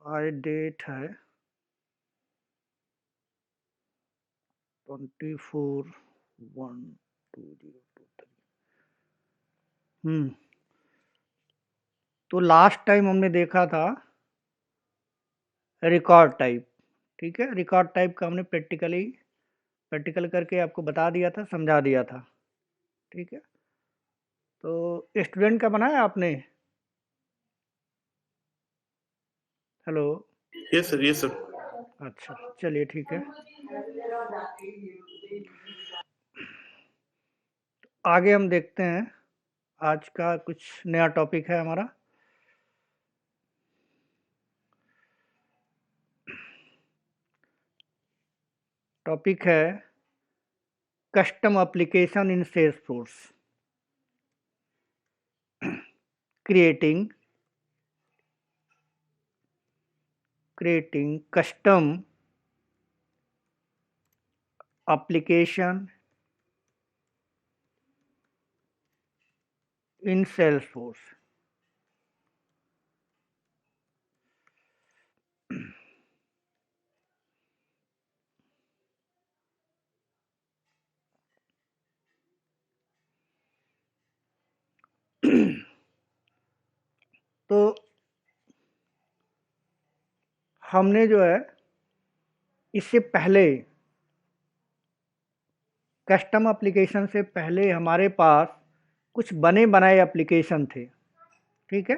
आज डेट है 24/1/2023। तो लास्ट टाइम हमने देखा था रिकॉर्ड टाइप। ठीक है, रिकॉर्ड टाइप का हमने प्रैक्टिकल करके आपको बता दिया था, समझा दिया था। ठीक है, तो स्टूडेंट का बनाया आपने? Hello. Yes sir, yes sir. अच्छा, चलिए ठीक है। आगे हम देखते हैं, आज का कुछ नया टॉपिक है हमारा। टॉपिक है custom application in Salesforce, creating custom application in Salesforce। तो हमने जो है इससे पहले कस्टम एप्लीकेशन से पहले हमारे पास कुछ बने बनाए एप्लीकेशन थे। ठीक है,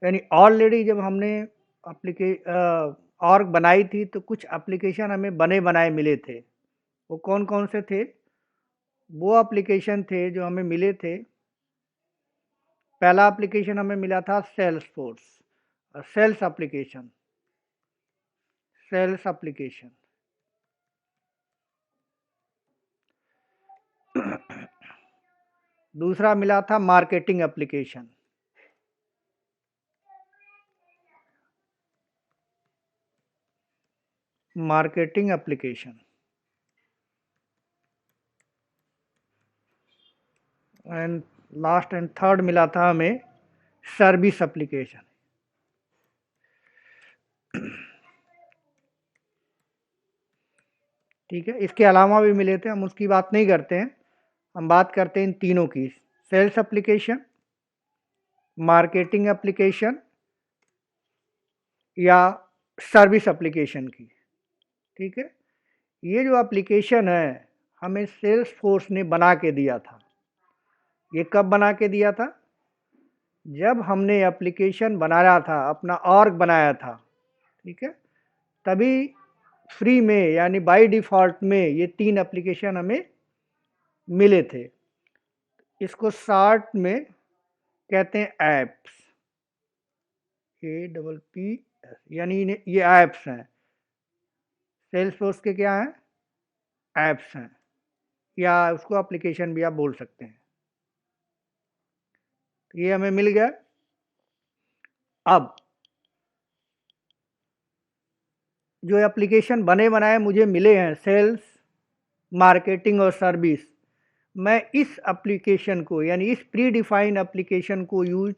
यानी ऑलरेडी जब हमने ऑर्ग बनाई थी तो कुछ एप्लीकेशन हमें बने बनाए मिले थे। वो कौन कौन से थे? वो एप्लीकेशन थे जो हमें मिले थे। पहला एप्लीकेशन हमें मिला था सेल्सफोर्स, सेल्स एप्लीकेशन। दूसरा मिला था marketing application. Marketing application and last and third मिला था हमें सर्विस एप्लीकेशन। ठीक है, इसके अलावा भी मिले थे, हम उसकी बात नहीं करते हैं। हम बात करते हैं इन तीनों की, सेल्स एप्लीकेशन, मार्केटिंग एप्लीकेशन या सर्विस एप्लीकेशन की। ठीक है, ये जो एप्लीकेशन है हमें सेल्स फोर्स ने बना के दिया था। ये कब बना के दिया था? जब हमने एप्लीकेशन बनाया था, अपना ऑर्ग बनाया था। ठीक है, तभी फ्री में यानी बाय डिफ़ॉल्ट में ये 3 एप्लीकेशन हमें मिले थे। इसको शॉर्ट में कहते हैं ऐप्स, APPS, यानी ये ऐप्स हैं। सेल्सफोर्स के क्या हैं? ऐप्स हैं, या उसको एप्लीकेशन भी आप बोल सकते हैं। तो ये हमें मिल गया। अब जो एप्लीकेशन बने बनाए मुझे मिले हैं, सेल्स, मार्केटिंग और सर्विस, मैं इस एप्लीकेशन को यानी इस प्री डिफाइन एप्लीकेशन को यूज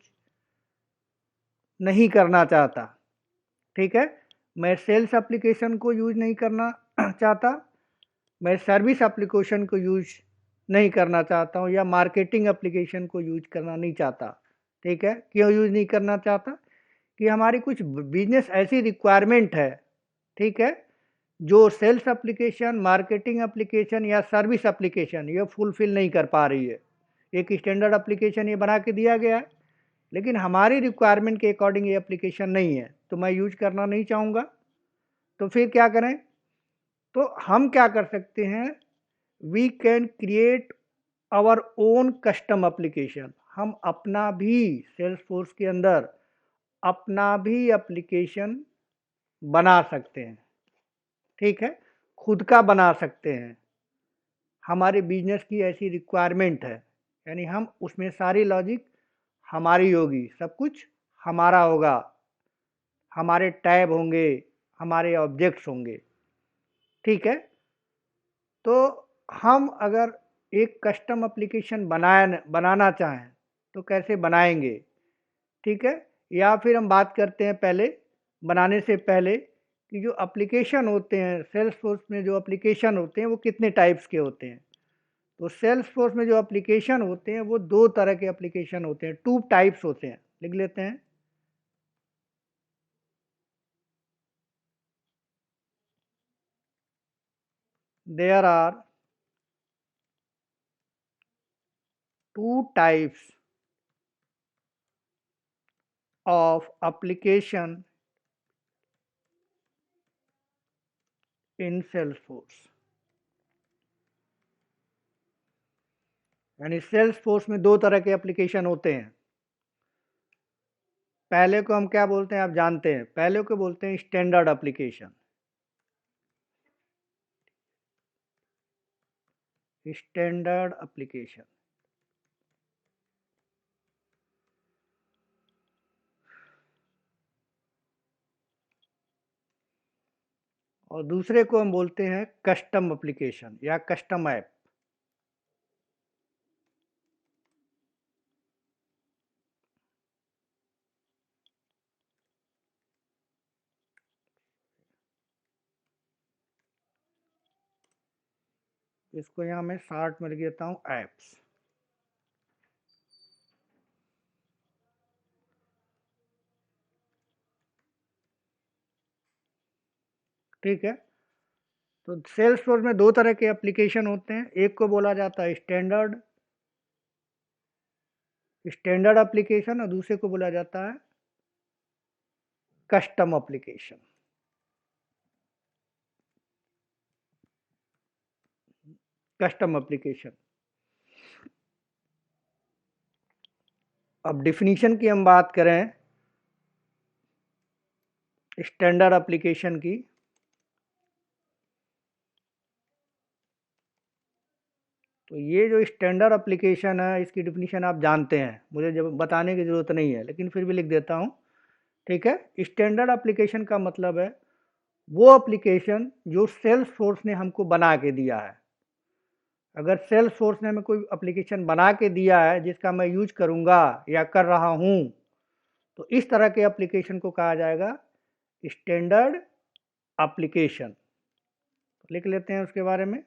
नहीं करना चाहता। ठीक है, मैं सेल्स एप्लीकेशन को यूज नहीं करना चाहता, मैं सर्विस एप्लीकेशन को यूज नहीं करना चाहता हूँ, या मार्केटिंग एप्लीकेशन को यूज करना नहीं चाहता। ठीक है, क्यों यूज नहीं करना चाहता? कि हमारी कुछ बिजनेस ऐसी रिक्वायरमेंट है, ठीक है, जो सेल्स एप्लीकेशन, मार्केटिंग एप्लीकेशन या सर्विस एप्लीकेशन ये फुलफिल नहीं कर पा रही है। एक स्टैंडर्ड एप्लीकेशन ये बना के दिया गया है, लेकिन हमारी रिक्वायरमेंट के अकॉर्डिंग ये एप्लीकेशन नहीं है, तो मैं यूज करना नहीं चाहूँगा। तो फिर क्या करें? तो हम क्या कर सकते हैं, we can create our own custom application. हम अपना भी सेल्स फोर्स के अंदर अपना भी एप्लीकेशन बना सकते हैं। ठीक है, खुद का बना सकते हैं। हमारे बिजनेस की ऐसी रिक्वायरमेंट है, यानी हम उसमें सारी लॉजिक हमारी होगी, सब कुछ हमारा होगा, हमारे टैब होंगे, हमारे ऑब्जेक्ट्स होंगे। ठीक है, तो हम अगर एक कस्टम एप्लीकेशन बनाना चाहें तो कैसे बनाएंगे? ठीक है, या फिर हम बात करते हैं पहले बनाने से पहले कि जो एप्लीकेशन होते हैं सेल्सफोर्स में, जो एप्लीकेशन होते हैं वो कितने टाइप्स के होते हैं। तो सेल्सफोर्स में जो एप्लीकेशन होते हैं वो दो तरह के एप्लीकेशन होते हैं, टू टाइप्स होते हैं। लिख लेते हैं। There are two types of application in Salesforce। यानी Salesforce में दो तरह के एप्लीकेशन होते हैं। पहले को हम क्या बोलते हैं आप जानते हैं, पहले को बोलते हैं स्टैंडर्ड एप्लीकेशन। स्टैंडर्ड एप्लीकेशन और दूसरे को हम बोलते हैं कस्टम एप्लीकेशन या कस्टम ऐप। इसको यहाँ मैं शॉर्ट में लिख देता हूँ ऐप्स। ठीक है। तो सेल्सफोर्स में दो तरह के एप्लीकेशन होते हैं, एक को बोला जाता है स्टैंडर्ड एप्लीकेशन और दूसरे को बोला जाता है कस्टम एप्लीकेशन। Custom application. अब डिफिनीशन की हम बात करें स्टैंडर्ड एप्लीकेशन की, तो ये जो स्टैंडर्ड एप्लीकेशन है इसकी डिफिनीशन आप जानते हैं, मुझे जब बताने की ज़रूरत नहीं है, लेकिन फिर भी लिख देता हूँ। ठीक है। स्टैंडर्ड एप्लीकेशन का मतलब है वो एप्लीकेशन जो सेल्सफोर्स ने हमको बना के दिया है। अगर सेल्सफोर्स ने हमें कोई एप्लीकेशन बना के दिया है जिसका मैं यूज करूँगा या कर रहा हूँ, तो इस तरह के एप्लीकेशन को कहा जाएगा स्टैंडर्ड एप्लीकेशन। लिख लेते हैं उसके बारे में।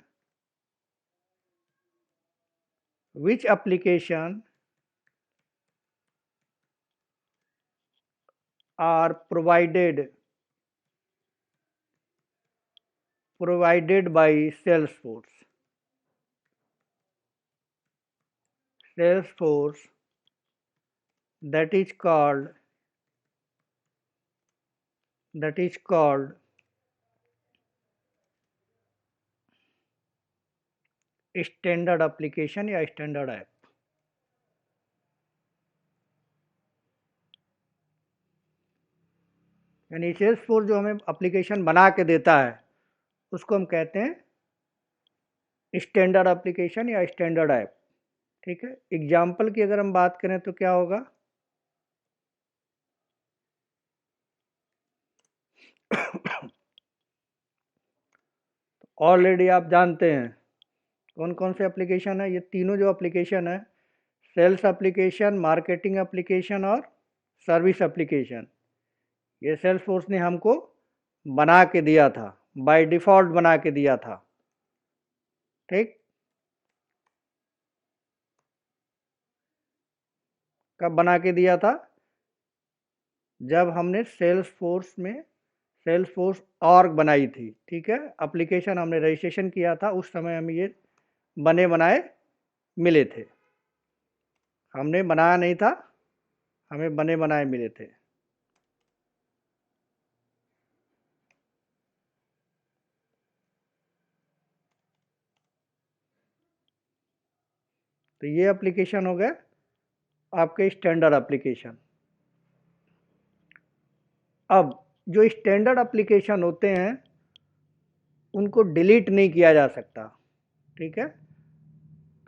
Which application are provided by Salesforce। Salesforce that is called standard application या स्टैंडर्ड ऐप। यानी सेल्सफोर्स जो हमें एप्लीकेशन बना के देता है उसको हम कहते हैं स्टैंडर्ड एप्लीकेशन या स्टैंडर्ड ऐप। ठीक है। एग्जाम्पल की अगर हम बात करें तो क्या होगा, ऑलरेडी आप जानते हैं कौन कौन से एप्लीकेशन है। ये तीनों जो एप्लीकेशन है, सेल्स एप्लीकेशन, मार्केटिंग एप्लीकेशन और सर्विस एप्लीकेशन, ये सेल्सफोर्स ने हमको बना के दिया था, बाय डिफ़ॉल्ट बना के दिया था। ठीक। कब बना के दिया था? जब हमने सेल्सफोर्स ऑर्ग बनाई थी। ठीक है। एप्लीकेशन हमने रजिस्ट्रेशन किया था, उस समय हमें ये बने बनाए मिले थे। हमने बनाया नहीं था, हमें बने बनाए मिले थे। तो ये एप्लीकेशन हो गए आपके स्टैंडर्ड एप्लीकेशन। अब जो स्टैंडर्ड एप्लीकेशन होते हैं उनको डिलीट नहीं किया जा सकता। ठीक है।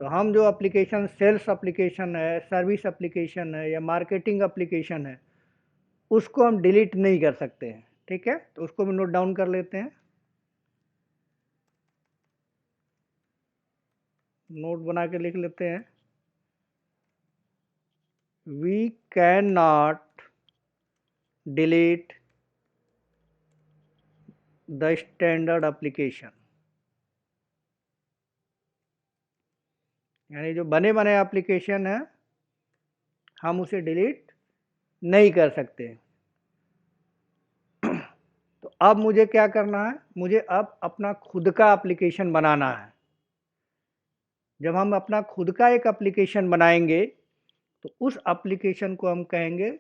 तो हम जो एप्लीकेशन सेल्स एप्लीकेशन है, सर्विस एप्लीकेशन है या मार्केटिंग एप्लीकेशन है, उसको हम डिलीट नहीं कर सकते हैं। ठीक है। तो उसको भी नोट डाउन कर लेते हैं, नोट बना के लिख लेते हैं। We can not delete the standard application, यानी जो बने बने एप्लीकेशन है हम उसे डिलीट नहीं कर सकते। तो अब मुझे क्या करना है, मुझे अब अपना खुद का एप्लीकेशन बनाना है। जब हम अपना खुद का एक एप्लीकेशन बनाएंगे तो उस एप्लीकेशन को हम कहेंगे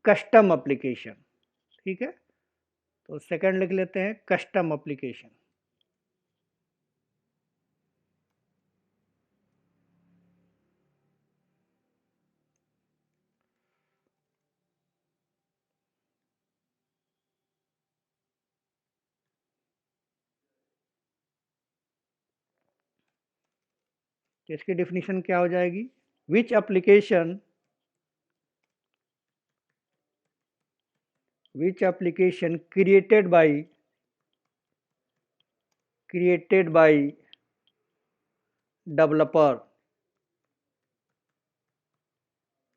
कस्टम एप्लीकेशन। ठीक है, तो सेकंड लिख लेते हैं कस्टम एप्लीकेशन। तो इसकी डेफिनेशन क्या हो जाएगी, which application created by developer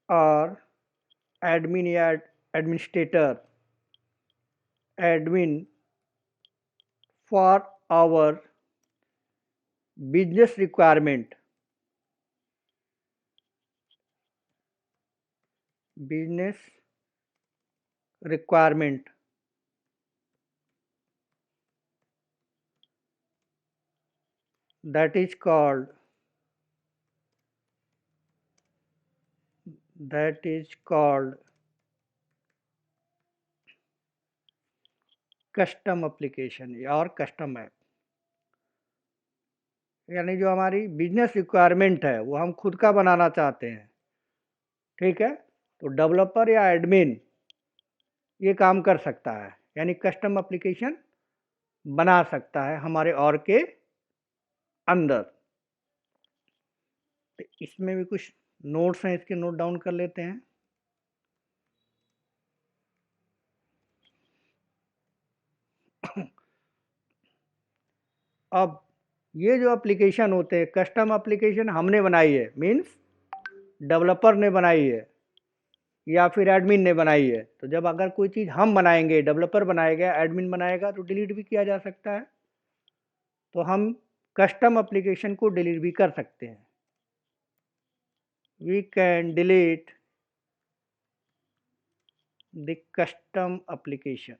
or administrator admin for our business requirement that is called custom application और कस्टम ऐप। यानी जो हमारी बिजनेस रिक्वायरमेंट है वो हम खुद का बनाना चाहते हैं। ठीक है, तो डेवलपर या एडमिन ये काम कर सकता है, यानी कस्टम एप्लीकेशन बना सकता है हमारे और के अंदर। तो इसमें भी कुछ नोट्स हैं, इसके नोट डाउन कर लेते हैं। अब ये जो एप्लीकेशन होते हैं कस्टम एप्लीकेशन हमने बनाई है, मीन्स डेवलपर ने बनाई है या फिर एडमिन ने बनाई है। तो जब अगर कोई चीज़ हम बनाएंगे, डेवलपर बनाएगा, एडमिन बनाएगा, तो डिलीट भी किया जा सकता है। तो हम कस्टम एप्लीकेशन को डिलीट भी कर सकते हैं। We can delete the custom application.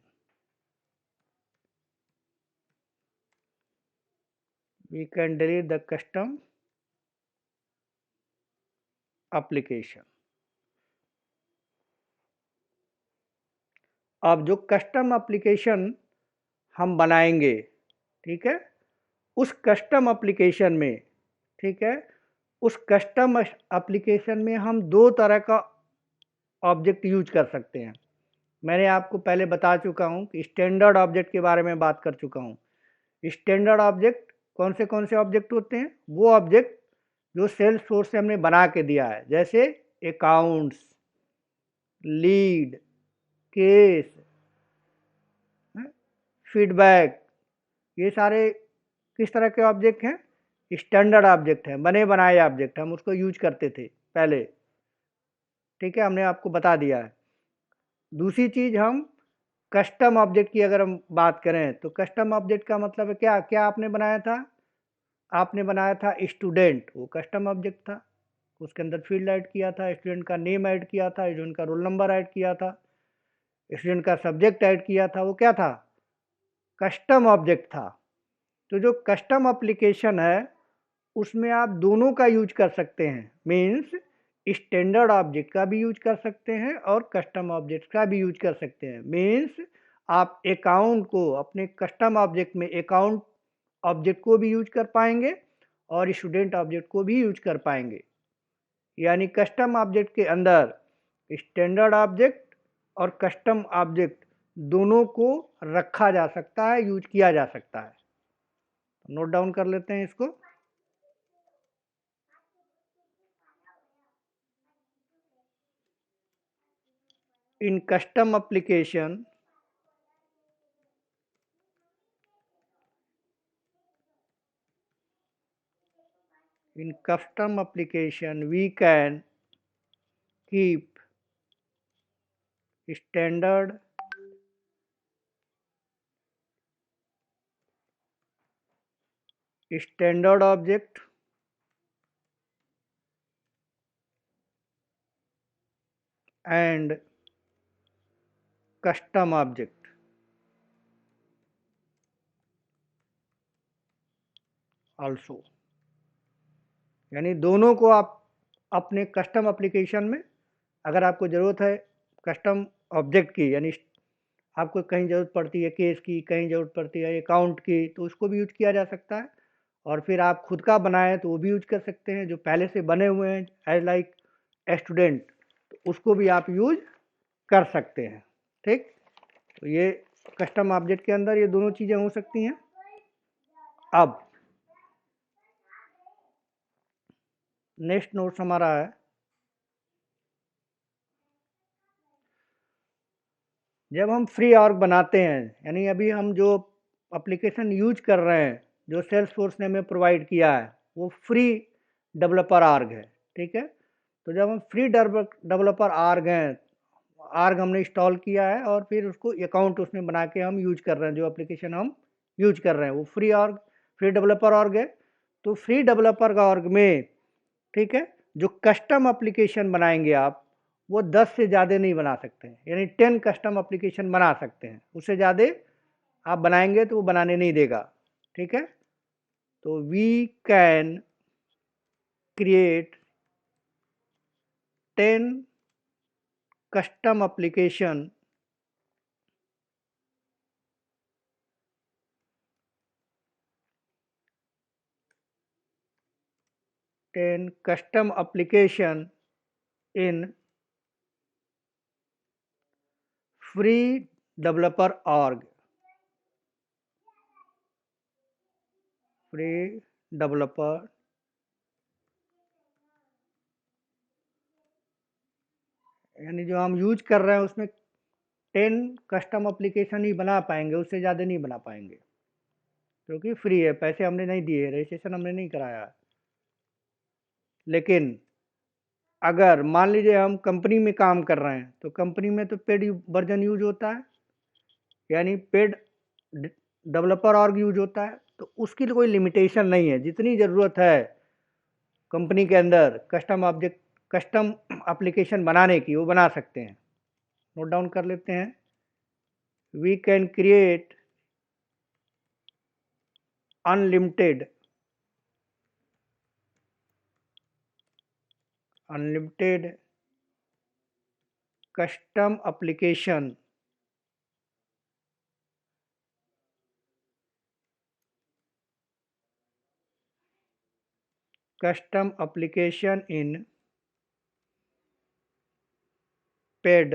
we can delete the custom application। अब जो कस्टम एप्लीकेशन हम बनाएंगे, ठीक है, उस कस्टम एप्लीकेशन में, ठीक है, उस कस्टम एप्लीकेशन में हम दो तरह का ऑब्जेक्ट यूज कर सकते हैं। मैंने आपको पहले बता चुका हूं कि स्टैंडर्ड ऑब्जेक्ट के बारे में बात कर चुका हूं। स्टैंडर्ड ऑब्जेक्ट कौन से ऑब्जेक्ट होते हैं, वो ऑब्जेक्ट जो सेल्स सोर्स से हमने बना के दिया है, जैसे अकाउंट्स, लीड, केस, फीडबैक, ये सारे किस तरह के ऑब्जेक्ट हैं, स्टैंडर्ड ऑब्जेक्ट हैं, बने बनाए ऑब्जेक्ट, हम उसको यूज करते थे पहले। ठीक है, हमने आपको बता दिया है। दूसरी चीज़, हम कस्टम ऑब्जेक्ट की अगर हम बात करें तो कस्टम ऑब्जेक्ट का मतलब है क्या क्या आपने बनाया था, आपने बनाया था स्टूडेंट, वो कस्टम ऑब्जेक्ट था। उसके अंदर फील्ड ऐड किया था, स्टूडेंट का नेम ऐड किया था, स्टूडेंट का रोल नंबर ऐड किया था, स्टूडेंट का सब्जेक्ट ऐड किया था, वो क्या था, कस्टम ऑब्जेक्ट था। तो जो कस्टम एप्लीकेशन है उसमें आप दोनों का यूज कर सकते हैं, मीन्स स्टैंडर्ड ऑब्जेक्ट का भी यूज कर सकते हैं और कस्टम ऑब्जेक्ट का भी यूज कर सकते हैं। मीन्स आप अकाउंट को अपने कस्टम ऑब्जेक्ट में अकाउंट ऑब्जेक्ट को भी यूज कर पाएंगे और स्टूडेंट ऑब्जेक्ट को भी यूज कर पाएंगे। यानी कस्टम ऑब्जेक्ट के अंदर स्टैंडर्ड ऑब्जेक्ट और कस्टम ऑब्जेक्ट दोनों को रखा जा सकता है, यूज किया जा सकता है। नोट डाउन कर लेते हैं इसको। In custom application, we can keep standard object and custom object also, यानी दोनों को आप अपने कस्टम एप्लीकेशन में, अगर आपको ज़रूरत है कस्टम ऑब्जेक्ट की, यानी आपको कहीं ज़रूरत पड़ती है केस की, कहीं ज़रूरत पड़ती है अकाउंट की, तो उसको भी यूज किया जा सकता है। और फिर आप खुद का बनाए तो वो भी यूज कर सकते हैं, जो पहले से बने हुए हैं एज लाइक स्टूडेंट, तो उसको भी आप यूज कर सकते हैं। ठीक, तो ये कस्टम ऑब्जेक्ट के अंदर ये दोनों चीज़ें हो सकती हैं। अब नेक्स्ट नोट्स हमारा है, जब हम फ्री ऑर्ग बनाते हैं, यानी अभी हम जो एप्लीकेशन यूज कर रहे हैं, जो सेल्सफोर्स ने हमें प्रोवाइड किया है, वो फ्री डेवलपर आर्ग है। ठीक है, तो जब हम फ्री डेवलपर आर्ग हैं, आर्ग हमने इंस्टॉल किया है और फिर उसको अकाउंट उसमें बना के हम यूज कर रहे हैं, जो एप्लीकेशन हम यूज कर रहे हैं वो फ्री डेवलपर आर्ग है। तो फ्री डेवलपर का आर्ग में, ठीक है, जो कस्टम एप्लीकेशन बनाएंगे आप, वो 10 से ज़्यादा नहीं बना सकते हैं, यानी 10 कस्टम एप्लीकेशन बना सकते हैं, उससे ज़्यादा आप बनाएंगे तो वो बनाने नहीं देगा। ठीक है, तो we can create 10 custom application in free developer org, free developer यानी जो हम यूज कर रहे हैं उसमें 10 कस्टम एप्लीकेशन ही बना पाएंगे, उससे ज़्यादा नहीं बना पाएंगे, क्योंकि फ्री है, पैसे हमने नहीं दिए, रजिस्ट्रेशन हमने नहीं कराया। लेकिन अगर मान लीजिए हम कंपनी में काम कर रहे हैं, तो कंपनी में तो पेड वर्जन यूज होता है, यानी पेड डेवलपर ऑर्ग यूज होता है, तो उसकी कोई लिमिटेशन नहीं है, जितनी ज़रूरत है कंपनी के अंदर कस्टम एप्लीकेशन बनाने की, वो बना सकते हैं। नोट डाउन कर लेते हैं, we can create unlimited custom application in paid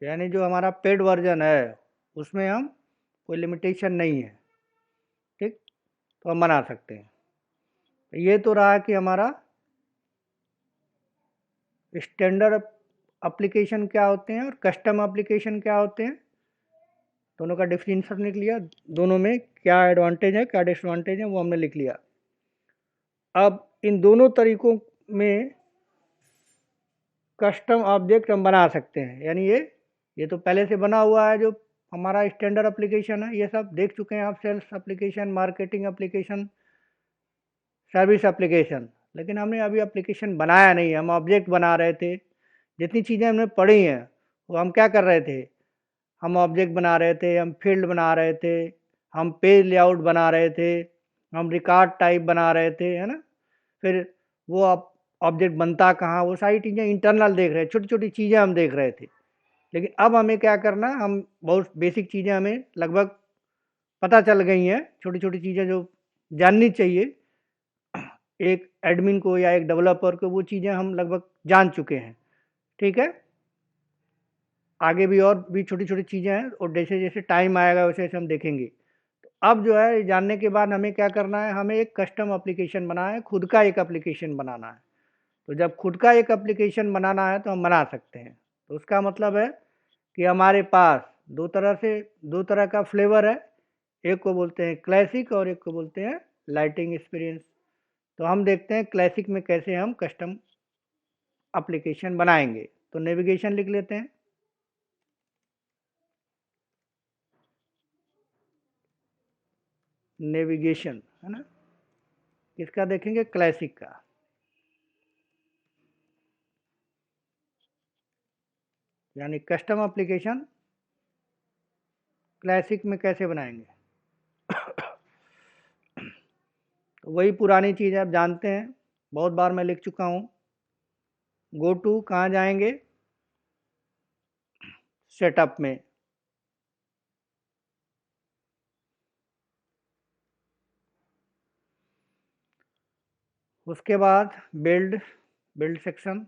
यानी जो हमारा पेड वर्जन है उसमें हम कोई लिमिटेशन नहीं है। ठीक, तो हम बना सकते हैं। ये तो रहा कि हमारा स्टैंडर्ड एप्लीकेशन क्या होते हैं और कस्टम एप्लीकेशन क्या होते हैं, दोनों का डिफरेंशिएशन लिख लिया, दोनों में क्या एडवांटेज है क्या डिसएडवांटेज है वो हमने लिख लिया। अब इन दोनों तरीकों में कस्टम ऑब्जेक्ट हम बना सकते हैं, यानी ये तो पहले से बना हुआ है, जो हमारा स्टैंडर्ड एप्लीकेशन है, ये सब देख चुके हैं आप, sales application, marketing application, service application. लेकिन हमने अभी एप्लीकेशन बनाया नहीं है, हम ऑब्जेक्ट बना रहे थे। जितनी चीज़ें हमने पढ़ी हैं वो हम क्या कर रहे थे, हम ऑब्जेक्ट बना रहे थे, हम फील्ड बना रहे थे, हम पेज लेआउट बना रहे थे, हम रिकॉर्ड टाइप बना रहे थे, है ना। फिर वो ऑब्जेक्ट बनता कहाँ, वो सारी चीज़ें इंटरनल देख रहे, छोटी छोटी चीज़ें हम देख रहे थे। लेकिन अब हमें क्या करना, हम बहुत बेसिक चीज़ें हमें लगभग पता चल गई हैं, छोटी छोटी चीज़ें जो जाननी चाहिए एक एडमिन को या एक डेवलपर को, वो चीज़ें हम लगभग जान चुके हैं। ठीक है, आगे भी और भी छोटी छोटी चीज़ें हैं, और जैसे जैसे टाइम आएगा वैसे वैसे हम देखेंगे। तो अब जो है जानने के बाद हमें क्या करना है, हमें एक कस्टम एप्लीकेशन बनाना है, खुद का एक एप्लीकेशन बनाना है। तो जब खुद का एक एप्लीकेशन बनाना है तो हम बना सकते हैं। तो उसका मतलब है कि हमारे पास दो तरह का फ्लेवर है, एक को बोलते हैं क्लासिक और एक को बोलते हैं लाइटिंग एक्सपीरियंस। तो हम देखते हैं क्लासिक में कैसे हम कस्टम एप्लीकेशन बनाएंगे। तो नेविगेशन लिख लेते हैं, नेविगेशन है ना, किसका देखेंगे, क्लासिक का। यानी कस्टम एप्लीकेशन क्लासिक में कैसे बनाएंगे। तो वही पुरानी चीज़ आप जानते हैं, बहुत बार मैं लिख चुका हूँ। गो टू कहाँ जाएंगे, सेटअप में, उसके बाद build, build section,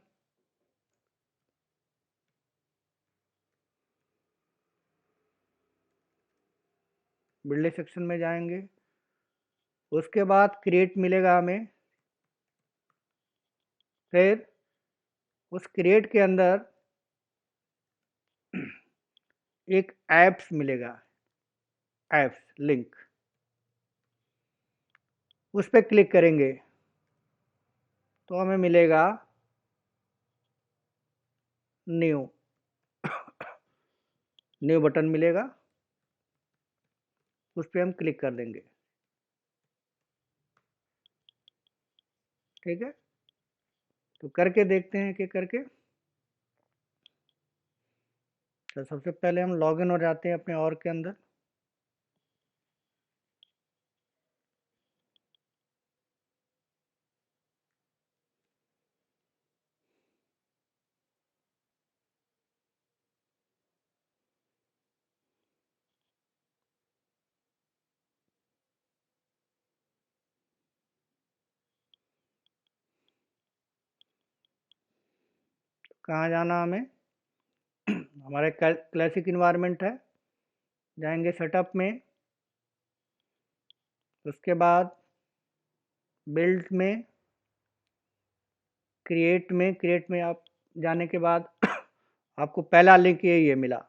build section में जाएंगे। उसके बाद क्रिएट मिलेगा हमें, फिर उस क्रिएट के अंदर एक ऐप्स मिलेगा, ऐप्स लिंक, उस पर क्लिक करेंगे तो हमें मिलेगा न्यू, न्यू बटन मिलेगा, उस पर हम क्लिक कर देंगे। ठीक है, तो करके देखते हैं कि करके। तो सबसे पहले हम लॉगिन हो जाते हैं अपने और के अंदर। कहाँ जाना हमें, हमारे क्लासिक इन्वायरमेंट है, जाएंगे सेटअप में, उसके बाद बिल्ड में, क्रिएट में आप जाने के बाद आपको पहला लिंक यही है मिला,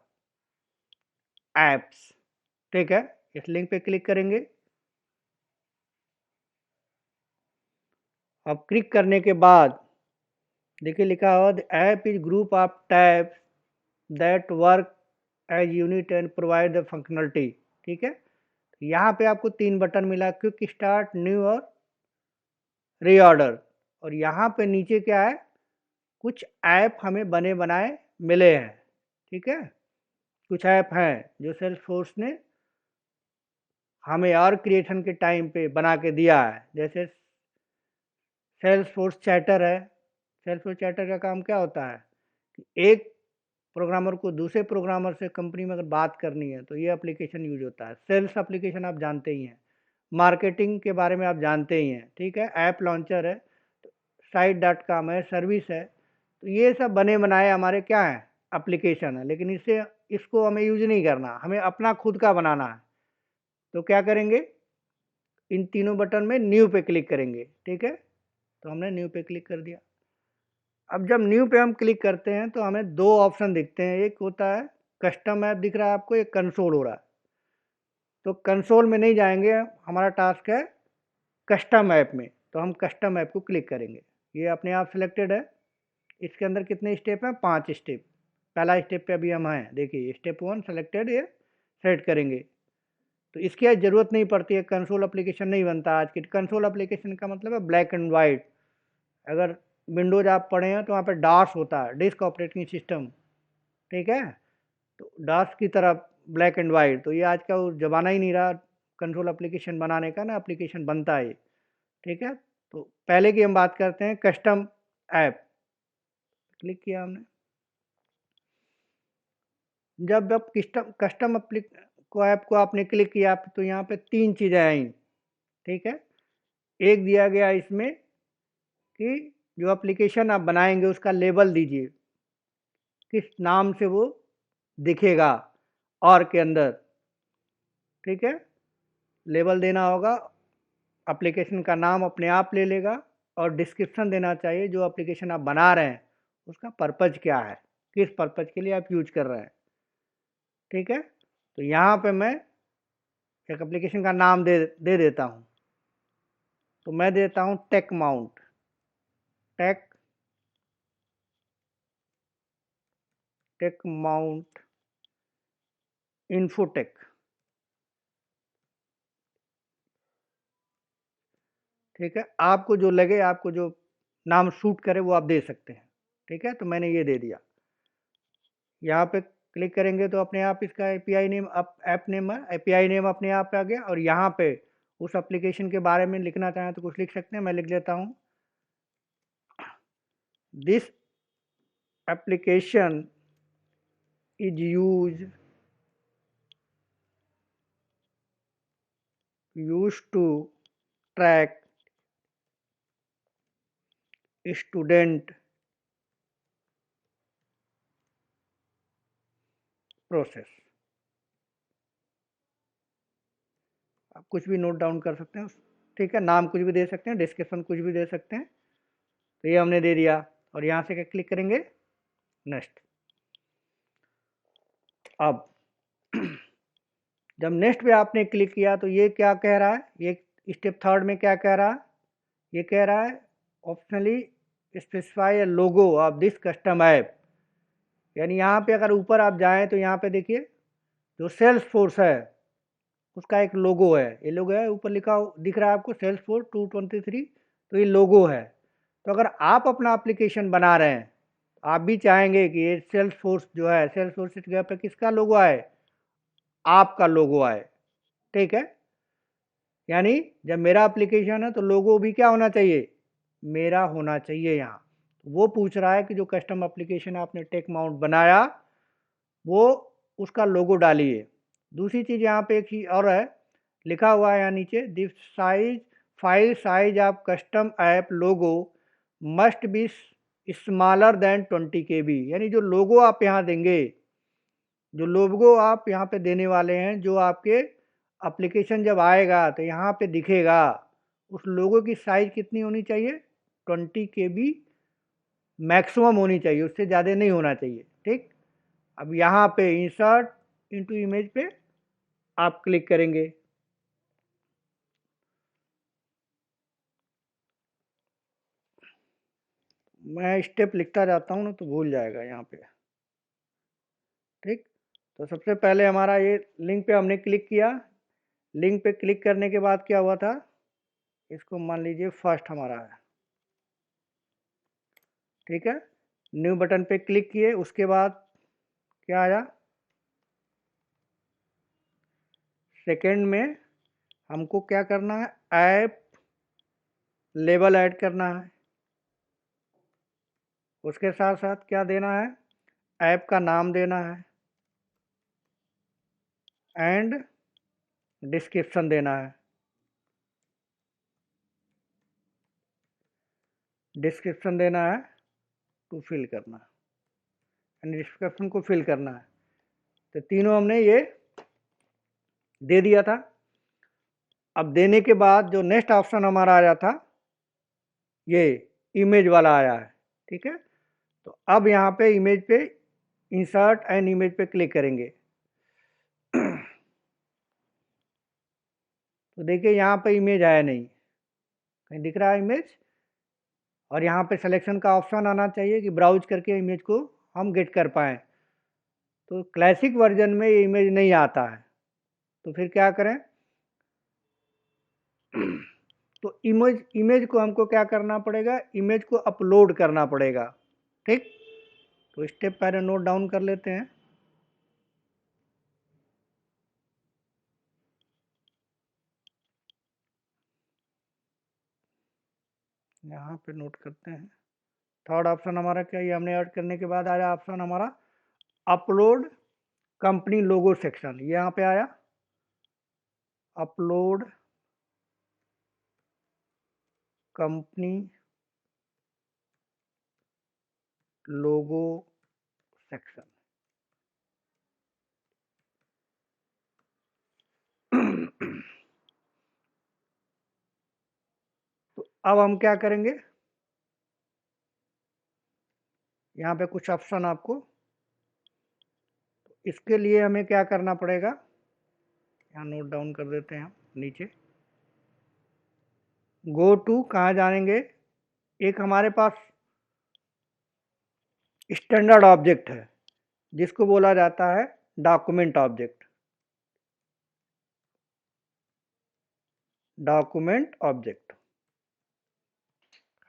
ऐप्स। ठीक है, इस लिंक पे क्लिक करेंगे। अब क्लिक करने के बाद देखिए लिखा हुआ the app is group of tabs that work as unit and provide the functionality. ठीक है, यहाँ पे आपको तीन बटन मिला, क्विक स्टार्ट, न्यू और रीऑर्डर। और यहाँ पे नीचे क्या है, कुछ ऐप हमें बने बनाए मिले हैं। ठीक है, कुछ ऐप हैं जो सेल्स फोर्स ने हमें और क्रिएशन के टाइम पे बना के दिया है। जैसे सेल्स फोर्स चैटर है। सेल्स फोर्स चैटर का काम क्या होता है कि एक प्रोग्रामर को दूसरे प्रोग्रामर से कंपनी में अगर बात करनी है तो ये एप्लीकेशन यूज होता है। सेल्स एप्लीकेशन आप जानते ही हैं, मार्केटिंग के बारे में आप जानते ही हैं। ठीक है, ऐप लॉन्चर है, साइट डॉट कॉम है, सर्विस है। तो ये सब बने बनाए हमारे क्या है, एप्लीकेशन है। लेकिन इससे इसको हमें यूज नहीं करना, हमें अपना खुद का बनाना है। तो क्या करेंगे, इन तीनों बटन में न्यू पे क्लिक करेंगे। ठीक है, तो हमने न्यू पे क्लिक कर दिया। अब जब न्यू पे हम क्लिक करते हैं तो हमें दो ऑप्शन दिखते हैं, एक होता है कस्टम ऐप दिख रहा है आपको, एक कंसोल हो रहा है। तो कंसोल में नहीं जाएंगे, हमारा टास्क है कस्टम ऐप में। तो हम कस्टम ऐप को क्लिक करेंगे, ये अपने आप सिलेक्टेड है। इसके अंदर कितने स्टेप हैं, 5 स्टेप। पहला स्टेप पे अभी हम हैं, देखिए स्टेप 1 सेलेक्टेड, ये सेलेक्ट करेंगे। तो इसकी आज ज़रूरत नहीं पड़ती है, कंसोल एप्लीकेशन नहीं बनता आज की। कंसोल एप्लीकेशन का मतलब है ब्लैक एंड वाइट। अगर विंडोज आप पढ़े हैं तो वहाँ पे डास होता है, डिस्क ऑपरेटिंग सिस्टम। ठीक है, तो डास की तरह ब्लैक एंड वाइट। तो ये आज का वो ज़माना ही नहीं रहा कंसोल एप्लीकेशन बनाने का, ना एप्लीकेशन बनता है। ठीक है, तो पहले की हम बात करते हैं कस्टम ऐप। क्लिक किया हमने, जब आप कस्टम कस्टम को ऐप को आपने क्लिक किया तो यहाँ पे तीन चीज़ें आई। ठीक है, एक दिया गया इसमें कि जो एप्लीकेशन आप बनाएंगे उसका लेबल दीजिए, किस नाम से वो दिखेगा और के अंदर। ठीक है, लेबल देना होगा, एप्लीकेशन का नाम अपने आप ले लेगा, और डिस्क्रिप्शन देना चाहिए जो एप्लीकेशन आप बना रहे हैं उसका पर्पज़ क्या है, किस पर्पज़ के लिए आप यूज कर रहे हैं। ठीक है, तो यहाँ पे मैं एक एप्लीकेशन का नाम दे देता हूँ। तो मैं देता हूँ Tech Mount, Tech Mount Infotech. ठीक है, आपको जो लगे, आपको जो नाम सूट करे वो आप दे सकते हैं। ठीक है, तो मैंने ये दे दिया। यहाँ पे क्लिक करेंगे तो अपने आप इसका एपीआई नेम, ऐप नेम है, एपीआई नेम अपने आप आ गया। और यहाँ पे उस एप्लीकेशन के बारे में लिखना चाहें तो कुछ लिख सकते हैं। मैं लिख लेता हूँ, this application is use to track student process. आप कुछ भी नोट डाउन कर सकते हैं। ठीक है, नाम कुछ भी दे सकते हैं, डिस्क्रिप्शन कुछ भी दे सकते हैं। तो ये हमने दे दिया, और यहाँ से क्या क्लिक करेंगे, नेक्स्ट। अब जब नेक्स्ट पे आपने क्लिक किया तो ये क्या कह रहा है, ये स्टेप थर्ड में क्या कह रहा है, ये कह रहा है optionally specify A logo of this custom app. यानी यहाँ पे अगर ऊपर आप जाएं तो यहाँ पे देखिए जो सेल्स फोर्स है उसका एक लोगो है, ये लोगो है ऊपर लिखा दिख रहा है आपको, सेल्स फोर्स 223। तो ये लोगो है। तो अगर आप अपना एप्लीकेशन बना रहे हैं, आप भी चाहेंगे कि ये सेल्स फोर्स जो है, सेल्स फोर्स की जगह पे किसका लोगो आए, आपका लोगो आए। ठीक है, यानी जब मेरा एप्लीकेशन है तो लोगो भी क्या होना चाहिए, मेरा होना चाहिए यहाँ। वो पूछ रहा है कि जो कस्टम एप्लीकेशन आपने टेक माउंट बनाया वो उसका लोगो डालिए। दूसरी चीज़ यहाँ पे एक चीज़ और है, लिखा हुआ है यहाँ नीचे, this size file size of custom app logo must be smaller than 20 KB। यानी जो लोगो आप यहाँ देंगे, जो लोगो आप यहाँ पे देने वाले हैं, जो आपके एप्लीकेशन जब आएगा तो यहाँ पे दिखेगा, उस लोगो की साइज़ कितनी होनी चाहिए, 20 KB मैक्सिमम होनी चाहिए, उससे ज़्यादा नहीं होना चाहिए। ठीक, अब यहाँ पे इंसर्ट इनटू इमेज पे आप क्लिक करेंगे। मैं स्टेप लिखता जाता हूँ ना तो भूल जाएगा यहाँ पे। ठीक, तो सबसे पहले हमारा ये लिंक पे हमने क्लिक किया। लिंक पे क्लिक करने के बाद क्या हुआ था, इसको मान लीजिए फर्स्ट हमारा है। ठीक है, न्यू बटन पे क्लिक किए, उसके बाद क्या आया, सेकंड में हमको क्या करना है, ऐप लेबल ऐड करना है। उसके साथ साथ क्या देना है, ऐप का नाम देना है एंड डिस्क्रिप्शन देना है। डिस्क्रिप्शन देना है टू फिल करना है, डिस्क्रिप्शन को फिल करना है। तो तीनों हमने ये दे दिया था। अब देने के बाद जो नेक्स्ट ऑप्शन हमारा आया था, ये इमेज वाला आया है। ठीक है, तो अब यहाँ पे इमेज पे इंसर्ट एंड इमेज पे क्लिक करेंगे। तो देखिए यहाँ पे इमेज आया नहीं, कहीं दिख रहा है इमेज, और यहाँ पे सिलेक्शन का ऑप्शन आना चाहिए कि ब्राउज करके इमेज को हम गेट कर पाएँ। तो क्लासिक वर्जन में ये इमेज नहीं आता है, तो फिर क्या करें, तो इमेज इमेज को हमको क्या करना पड़ेगा, इमेज को अपलोड करना पड़ेगा। ठीक, तो स्टेप पहले नोट डाउन कर लेते हैं। यहाँ पे नोट करते हैं। थर्ड ऑप्शन हमारा क्या, ये हमने ऐड करने के बाद आया ऑप्शन हमारा अपलोड कंपनी लोगो सेक्शन, ये यहाँ पे आया अपलोड कंपनी लोगो सेक्शन। अब हम क्या करेंगे, यहाँ पे कुछ ऑप्शन आपको, इसके लिए हमें क्या करना पड़ेगा, यहाँ नोट डाउन कर देते हैं हम नीचे। गो टू कहाँ जाएंगे, एक हमारे पास स्टैंडर्ड ऑब्जेक्ट है जिसको बोला जाता है डॉक्यूमेंट ऑब्जेक्ट। डॉक्यूमेंट ऑब्जेक्ट,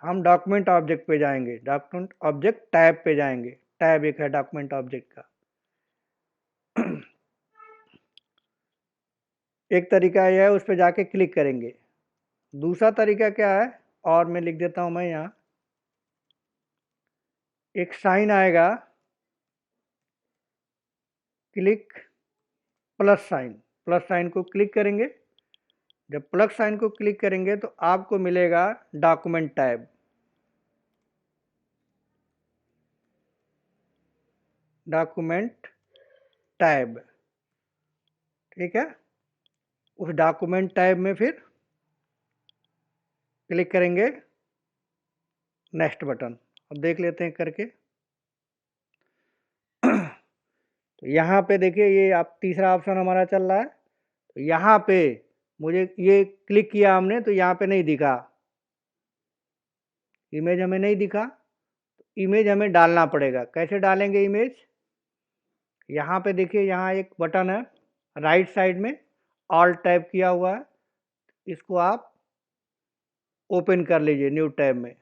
हम डॉक्यूमेंट ऑब्जेक्ट पे जाएंगे, डॉक्यूमेंट ऑब्जेक्ट टैब पे जाएंगे, टैब एक है डॉक्यूमेंट ऑब्जेक्ट का। एक तरीका यह है, उस पर जाके क्लिक करेंगे। दूसरा तरीका क्या है, और मैं लिख देता हूं मैं यहाँ, एक साइन आएगा, click plus sign, plus sign को क्लिक करेंगे। जब प्लस साइन को क्लिक करेंगे तो आपको मिलेगा डॉक्यूमेंट टैब। डॉक्यूमेंट टैब, ठीक है। उस डॉक्यूमेंट टैब में फिर क्लिक करेंगे, नेक्स्ट बटन। अब देख लेते हैं करके। तो यहाँ पे देखिए, ये आप तीसरा ऑप्शन हमारा चल रहा है। तो यहाँ पे मुझे ये क्लिक किया हमने तो यहाँ पे नहीं दिखा, इमेज हमें नहीं दिखा। इमेज हमें डालना पड़ेगा। कैसे डालेंगे इमेज, यहाँ पे देखिए, यहाँ एक बटन है राइट साइड में, ऑल टैब किया हुआ है, इसको आप ओपन कर लीजिए न्यू टैब में।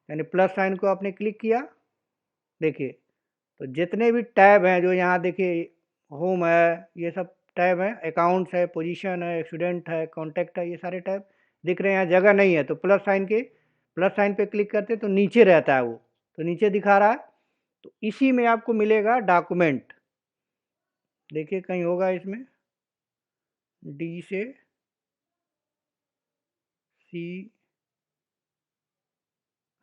यानी प्लस साइन को आपने क्लिक किया, देखिए तो जितने भी टैब हैं जो यहाँ देखिए, होम है, ये सब टैब हैं, अकाउंट्स है, पोजीशन है, स्टूडेंट है, कॉन्टैक्ट है, ये सारे टैब दिख रहे हैं। यहाँ जगह नहीं है तो प्लस साइन पे क्लिक करते तो नीचे रहता है वो, तो नीचे दिखा रहा है। तो इसी में आपको मिलेगा डॉक्यूमेंट। देखिए कहीं होगा इसमें, डी से सी,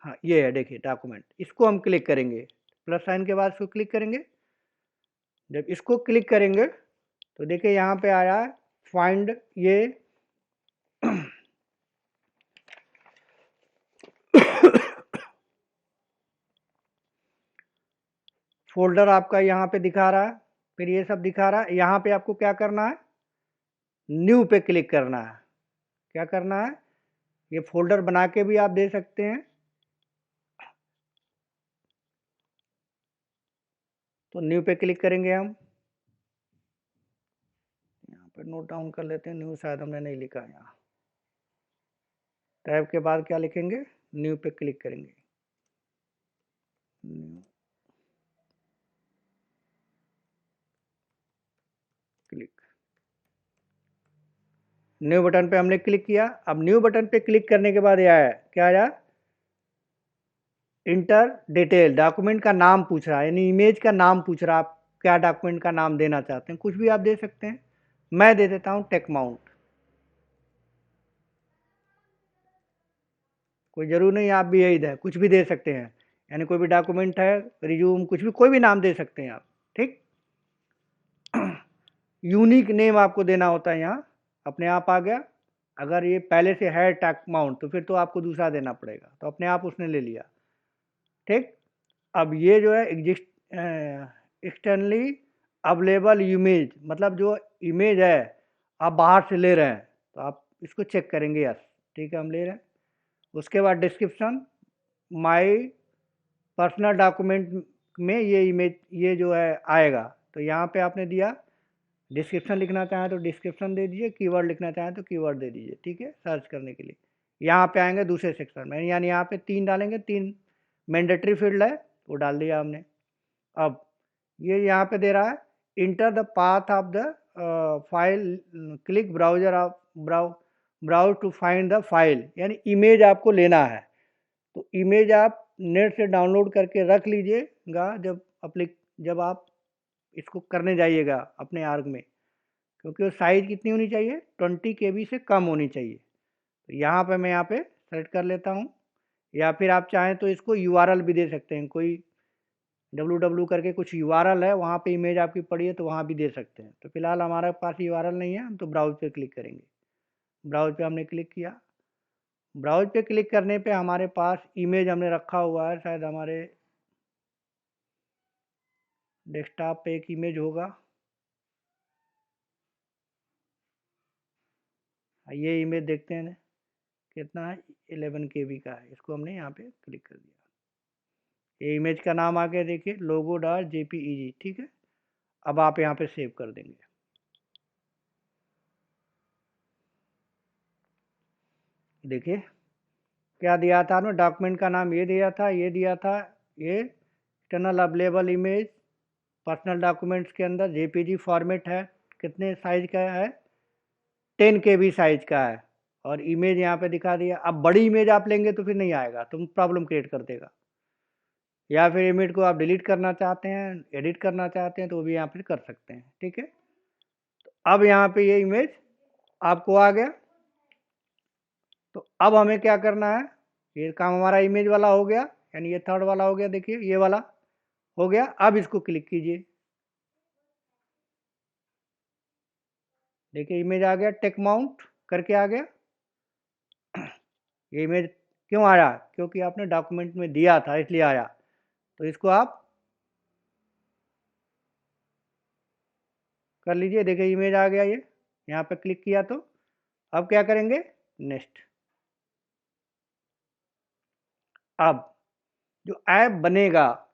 हाँ ये है, देखिए डॉक्यूमेंट। इसको हम क्लिक करेंगे, प्लस साइन के बाद इसको क्लिक करेंगे। जब इसको क्लिक करेंगे तो देखिए यहाँ पे आया है फाइंड, ये फोल्डर आपका यहाँ पे दिखा रहा है, फिर ये सब दिखा रहा है। यहाँ पे आपको क्या करना है, न्यू पे क्लिक करना है। क्या करना है, ये फोल्डर बना के भी आप दे सकते हैं, तो न्यू पे क्लिक करेंगे हम। यहाँ पे नोट डाउन कर लेते हैं, न्यू शायद हमने नहीं लिखा है यहाँ। टैब के बाद क्या लिखेंगे, न्यू पे क्लिक करेंगे, न्यू क्लिक, न्यू बटन पे हमने क्लिक किया। अब न्यू बटन पे क्लिक करने के बाद यह आया, क्या आया, इंटर डिटेल, डॉक्यूमेंट का नाम पूछ रहा है, यानी इमेज का नाम पूछ रहा है, आप क्या डॉक्यूमेंट का नाम देना चाहते हैं, कुछ भी आप दे सकते हैं। मैं दे देता हूं टेक माउंट, कोई जरूर नहीं आप भी यही दें, कुछ भी दे सकते हैं, यानी कोई भी डॉक्यूमेंट है, रिज्यूम, कुछ भी, कोई भी नाम दे सकते हैं आप, ठीक। यूनिक नेम आपको देना होता है, यहाँ अपने आप आ गया। अगर ये पहले से है टेक माउंट तो फिर तो आपको दूसरा देना पड़ेगा, तो अपने आप उसने ले लिया, ठीक। अब ये जो है एग्जिस्ट एक्सटर्नली अवेलेबल इमेज, मतलब जो इमेज है आप बाहर से ले रहे हैं, तो आप इसको चेक करेंगे, यस ठीक है हम ले रहे हैं। उसके बाद डिस्क्रिप्शन, माय पर्सनल डॉक्यूमेंट में ये इमेज, ये जो है आएगा, तो यहाँ पे आपने दिया, डिस्क्रिप्शन लिखना चाहें तो डिस्क्रिप्शन दे दीजिए, कीवर्ड लिखना चाहें तो कीवर्ड दे दीजिए, ठीक है, सर्च करने के लिए। यहाँ पे आएंगे दूसरे सेक्शन में, यानी यहाँ पे 3 डालेंगे, 3 मैंडेटरी फील्ड है, वो डाल दिया हमने। अब ये यहाँ पे दे रहा है, enter the path of the file, click browser of browse to find the file, यानी इमेज आपको लेना है, तो इमेज आप नेट से डाउनलोड करके रख लीजिएगा जब आप इसको करने जाइएगा अपने आर्ग में, क्योंकि वो साइज़ कितनी होनी चाहिए, 20 KB से कम होनी चाहिए। तो यहाँ पे मैं यहाँ पे सेलेक्ट कर लेता हूँ, या फिर आप चाहें तो इसको URL भी दे सकते हैं, कोई www करके कुछ URL है, वहाँ पे इमेज आपकी पड़ी है तो वहाँ भी दे सकते हैं। तो फिलहाल हमारे पास URL नहीं है, हम तो ब्राउज पे क्लिक करेंगे। ब्राउज पे हमने क्लिक किया। ब्राउज पे क्लिक करने पे हमारे पास इमेज हमने रखा हुआ है, शायद हमारे डेस्कटॉप पे एक इमेज होगा। ये इमेज देखते हैं कितना है, 11 KB का है। इसको हमने यहाँ पे क्लिक कर दिया। ये इमेज का नाम आ गया, देखिए logo.jpeg, ठीक है। अब आप यहाँ पे सेव कर देंगे। देखिए क्या दिया था ना, डॉक्यूमेंट का नाम ये दिया था, ये दिया था, ये external available image personal documents के अंदर जेपीजी फॉर्मेट है, कितने साइज का है, 10 KB साइज का है, और इमेज यहाँ पे दिखा दिया। अब बड़ी इमेज आप लेंगे तो फिर नहीं आएगा, तुम प्रॉब्लम क्रिएट कर देगा। या फिर इमेज को आप डिलीट करना चाहते हैं, एडिट करना चाहते हैं, तो वो भी यहाँ पे कर सकते हैं, ठीक है। तो अब यहाँ पे ये इमेज आपको आ गया। तो अब हमें क्या करना है, ये काम हमारा इमेज वाला हो गया, यानी ये थर्ड वाला हो गया, देखिए ये वाला हो गया। अब इसको क्लिक कीजिए, देखिए इमेज आ गया, टेक माउंट करके आ गया। ये इमेज क्यों आया, क्योंकि आपने डॉक्यूमेंट में दिया था इसलिए आया। तो इसको आप कर लीजिए, देखिए इमेज आ गया, ये यहाँ पे क्लिक किया। तो अब क्या करेंगे, नेक्स्ट। अब जो ऐप बनेगा,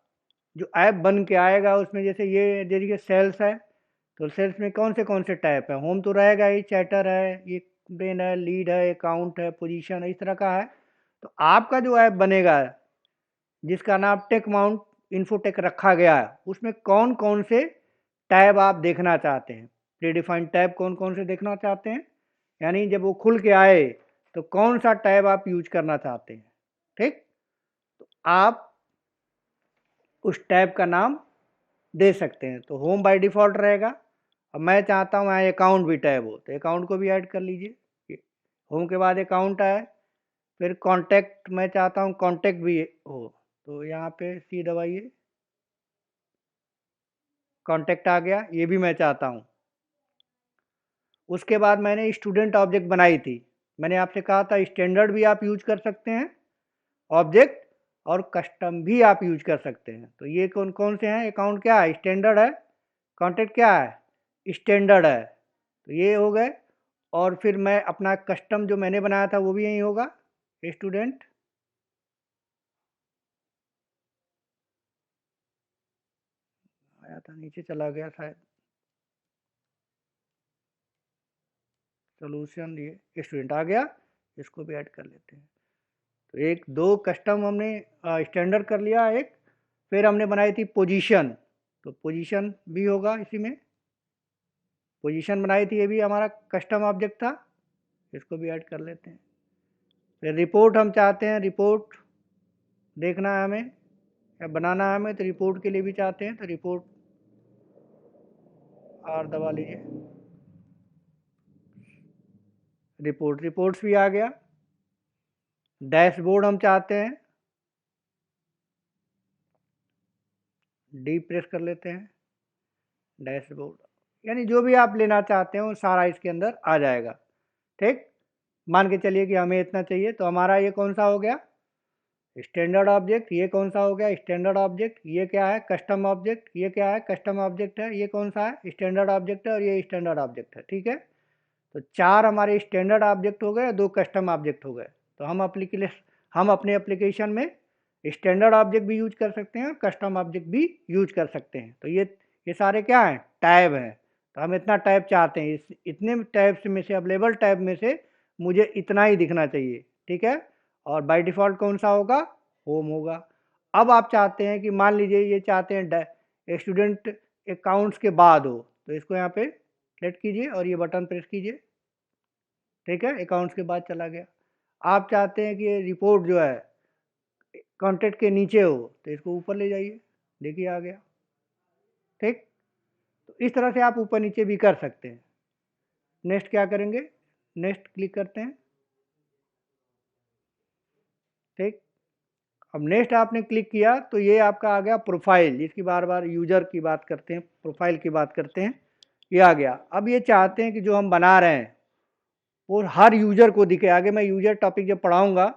जो ऐप बन के आएगा उसमें जैसे ये देखिए सेल्स है, तो सेल्स में कौन से टाइप है, होम तो रहेगा ही, चैटर है, ये ब्रेन है, लीड है, अकाउंट है, पोजीशन है, इस तरह का है। तो आपका जो ऐप बनेगा जिसका नाम टेक माउंट इन्फोटेक रखा गया है, उसमें कौन कौन से टैब आप देखना चाहते हैं, प्रीडिफाइंड टैब कौन कौन से देखना चाहते हैं, यानी जब वो खुल के आए तो कौन सा टैब आप यूज करना चाहते हैं, ठीक। तो आप उस टैब का नाम दे सकते हैं। तो होम बाय डिफ़ॉल्ट रहेगा। अब मैं चाहता हूँ यहाँ अकाउंट भी टैब हो, तो अकाउंट को भी ऐड कर लीजिए। होम के बाद अकाउंट आए, फिर कॉन्टैक्ट मैं चाहता हूँ कॉन्टैक्ट भी हो, तो यहाँ पे सी दबाइए, कॉन्टैक्ट आ गया, ये भी मैं चाहता हूँ। उसके बाद मैंने स्टूडेंट ऑब्जेक्ट बनाई थी, मैंने आपसे कहा था स्टैंडर्ड भी आप यूज कर सकते हैं ऑब्जेक्ट, और कस्टम भी आप यूज कर सकते हैं। तो ये कौन कौन से हैं, अकाउंट क्या है, स्टैंडर्ड है, कॉन्टैक्ट क्या है, स्टैंडर्ड है, तो ये हो गए। और फिर मैं अपना कस्टम जो मैंने बनाया था वो भी यही होगा, स्टूडेंट। आया था, नीचे चला गया शायद, सोल्यूशन, ये स्टूडेंट आ गया, इसको भी ऐड कर लेते हैं। तो एक दो कस्टम हमने स्टैंडर्ड कर लिया एक। फिर हमने बनाई थी पोजीशन, तो पोजीशन भी होगा इसी में, पोजीशन बनाई थी, ये भी हमारा कस्टम ऑब्जेक्ट था, इसको भी ऐड कर लेते हैं। फिर रिपोर्ट हम चाहते हैं, रिपोर्ट देखना है हमें या बनाना है हमें, तो रिपोर्ट के लिए भी चाहते हैं, तो रिपोर्ट आर दबा लीजिए, रिपोर्ट्स भी आ गया। डैशबोर्ड हम चाहते हैं, डी प्रेस कर लेते हैं, डैशबोर्ड, यानी जो भी आप लेना चाहते हैं वो सारा इसके अंदर आ जाएगा, ठीक। मान के चलिए कि हमें इतना चाहिए, तो हमारा ये कौन सा हो गया, स्टैंडर्ड ऑब्जेक्ट। ये कौन सा हो गया, स्टैंडर्ड ऑब्जेक्ट। ये क्या है, कस्टम ऑब्जेक्ट। ये क्या है, कस्टम ऑब्जेक्ट है। ये कौन सा है, स्टैंडर्ड ऑब्जेक्ट है, और ये स्टैंडर्ड ऑब्जेक्ट है, ठीक है। तो 4 हमारे स्टैंडर्ड ऑब्जेक्ट हो गए, 2 कस्टम ऑब्जेक्ट हो गए। तो हम अपने एप्लीकेशन में स्टैंडर्ड ऑब्जेक्ट भी यूज कर सकते हैं और कस्टम ऑब्जेक्ट भी यूज कर सकते हैं। तो ये सारे क्या हैं, टैब हैं। तो हम इतना टैब चाहते हैं, इतने टैब में से, अवेलेबल टैब में से मुझे इतना ही दिखना चाहिए, ठीक है। और बाय डिफ़ॉल्ट कौन सा होगा, होम होगा। अब आप चाहते हैं कि मान लीजिए ये चाहते हैं स्टूडेंट अकाउंट्स के बाद हो, तो इसको यहाँ पे सेलेक्ट कीजिए और ये बटन प्रेस कीजिए, ठीक है, अकाउंट्स के बाद चला गया। आप चाहते हैं कि ये रिपोर्ट जो है कॉन्टैक्ट के नीचे हो, तो इसको ऊपर ले जाइए, देखिए आ गया, ठीक। तो इस तरह से आप ऊपर नीचे भी कर सकते हैं। नेक्स्ट क्या करेंगे, नेक्स्ट क्लिक करते हैं, ठीक। अब नेक्स्ट आपने क्लिक किया तो ये आपका आ गया प्रोफाइल, जिसकी बार बार यूजर की बात करते हैं, प्रोफाइल की बात करते हैं, ये आ गया। अब ये चाहते हैं कि जो हम बना रहे हैं वो हर यूज़र को दिखे। आगे मैं यूज़र टॉपिक जब पढ़ाऊँगा,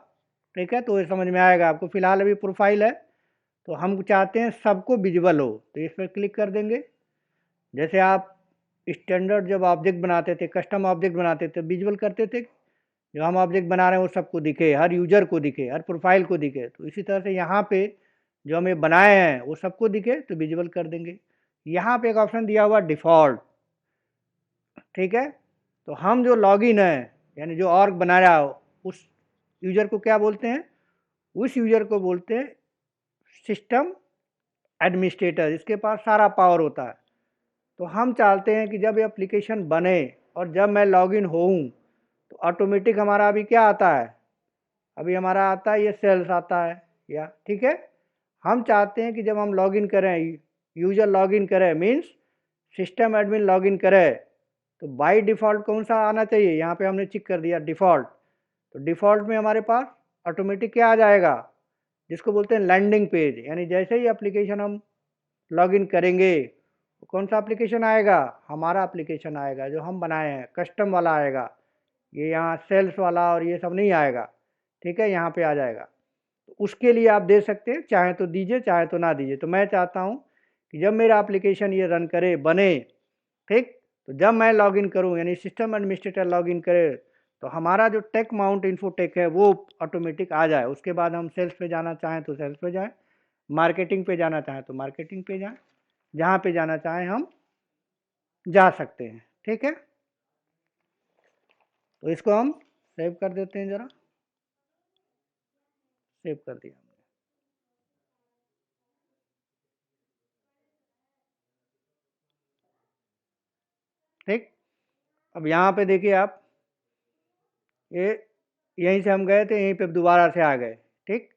ठीक है, तो ये समझ में आएगा आपको। फ़िलहाल अभी प्रोफाइल है, तो हम चाहते हैं सबको विजिबल हो, तो इस पर क्लिक कर देंगे। जैसे आप स्टैंडर्ड जब ऑब्जेक्ट बनाते थे, कस्टम ऑब्जेक्ट बनाते थे, विजुअल करते थे, जो हम ऑब्जेक्ट बना रहे हैं वो सबको दिखे, हर यूजर को दिखे, हर प्रोफाइल को दिखे। तो इसी तरह से यहाँ पे जो हमें बनाए हैं वो सबको दिखे, तो विजुअल कर देंगे। यहाँ पे एक ऑप्शन दिया हुआ डिफ़ॉल्ट, ठीक है। तो हम जो लॉगिन है, यानी जो ऑर्ग बना रहा हो, उस यूजर को क्या बोलते हैं? उस यूजर को बोलते हैं सिस्टम एडमिनिस्ट्रेटर, इसके पास सारा पावर होता है। तो हम चाहते हैं कि जब ये एप्लीकेशन बने और जब मैं लॉगिन होऊं, तो ऑटोमेटिक हमारा अभी क्या आता है? अभी हमारा आता है ये सेल्स आता है, या ठीक है। हम चाहते हैं कि जब हम लॉगिन करें, यूजर लॉगिन करे, मीन्स सिस्टम एडमिन लॉगिन करे, तो बाय डिफ़ॉल्ट कौन सा आना चाहिए? यहाँ पे हमने चेक कर दिया डिफ़ॉल्ट। तो डिफ़ॉल्ट में हमारे पास ऑटोमेटिक क्या आ जाएगा? जिसको बोलते हैं लैंडिंग पेज, यानी जैसे ही एप्लीकेशन हम लॉगिन करेंगे, तो कौन सा एप्लीकेशन आएगा? हमारा एप्लीकेशन आएगा जो हम बनाए हैं, कस्टम वाला आएगा। ये यहाँ सेल्स वाला और ये सब नहीं आएगा, ठीक है, यहाँ पे आ जाएगा। तो उसके लिए आप दे सकते हैं, चाहे तो दीजिए चाहे तो ना दीजिए। तो मैं चाहता हूँ कि जब मेरा एप्लीकेशन ये रन करे, बने, ठीक, तो जब मैं लॉगिन करूँ, यानी सिस्टम एडमिनिस्ट्रेटर लॉगिन करे, तो हमारा जो टेक माउंट इन्फोटेक है वो ऑटोमेटिक आ जाए। उसके बाद हम सेल्स पे जाना चाहें तो सेल्स पे जाएं, मार्केटिंग पे जाना चाहें तो मार्केटिंग पे जाएं, जहाँ पे जाना चाहें हम जा सकते हैं, ठीक है। तो इसको हम सेव कर देते हैं, ज़रा सेव कर दिया हमने, ठीक। अब यहाँ पे देखिए आप, ये यहीं से हम गए थे, यहीं पे दोबारा से आ गए, ठीक।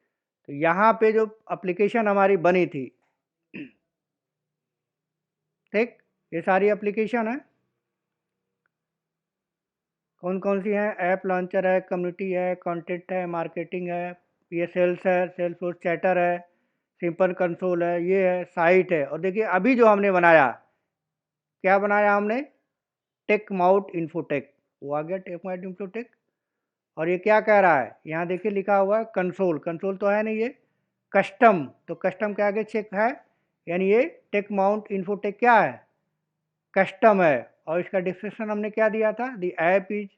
तो यहाँ पे जो एप्लीकेशन हमारी बनी थी, ठीक, ये सारी एप्लीकेशन है। कौन कौन सी हैं? ऐप लॉन्चर है, कम्युनिटी है, कंटेंट है, मार्केटिंग है, ये सेल्स है, सेल्स फोर्स चैटर है, सिंपल कंसोल है, ये है साइट है। और देखिए अभी जो हमने बनाया, क्या बनाया हमने? टेक माउट इन्फोटेक, वो आ गया टेक माउट इन्फोटेक। और ये क्या कह रहा है? यहाँ देखिए लिखा हुआ है कंसोल, कंसोल तो है नहीं, ये कस्टम, तो कस्टम के आगे चेक है, यानी ये टेक माउंट इन्फोटेक क्या है? कस्टम है। और इसका डिस्क्रिप्शन हमने क्या दिया था? The app is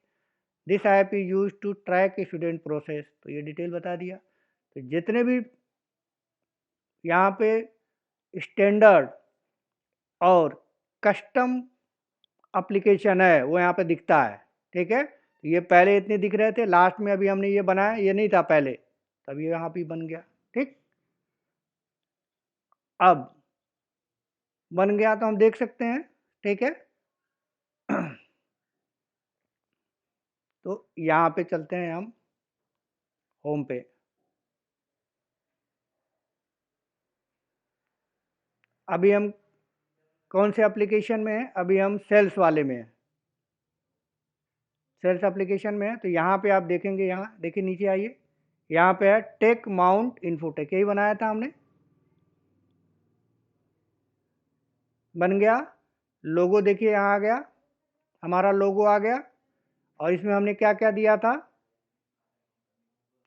this app is use to track student process, तो ये डिटेल बता दिया। तो जितने भी यहाँ पे स्टैंडर्ड और कस्टम एप्लीकेशन है वो यहाँ पे दिखता है, ठीक है। तो ये पहले इतने दिख रहे थे, लास्ट में अभी हमने ये बनाया, ये नहीं था पहले, तब ये यहाँ पे बन गया, ठीक। अब बन गया तो हम देख सकते हैं, ठीक है। तो यहाँ पे चलते हैं हम होम पे। अभी हम कौन से एप्लीकेशन में हैं? अभी हम सेल्स वाले में हैं, सेल्स एप्लीकेशन में है। तो यहाँ पे आप देखेंगे, यहाँ देखिए नीचे आइए, यहाँ पे है टेक माउंट इन्फोटेक, यही बनाया था हमने, बन गया। लोगो देखिए यहाँ आ गया, हमारा लोगो आ गया। और इसमें हमने क्या क्या दिया था?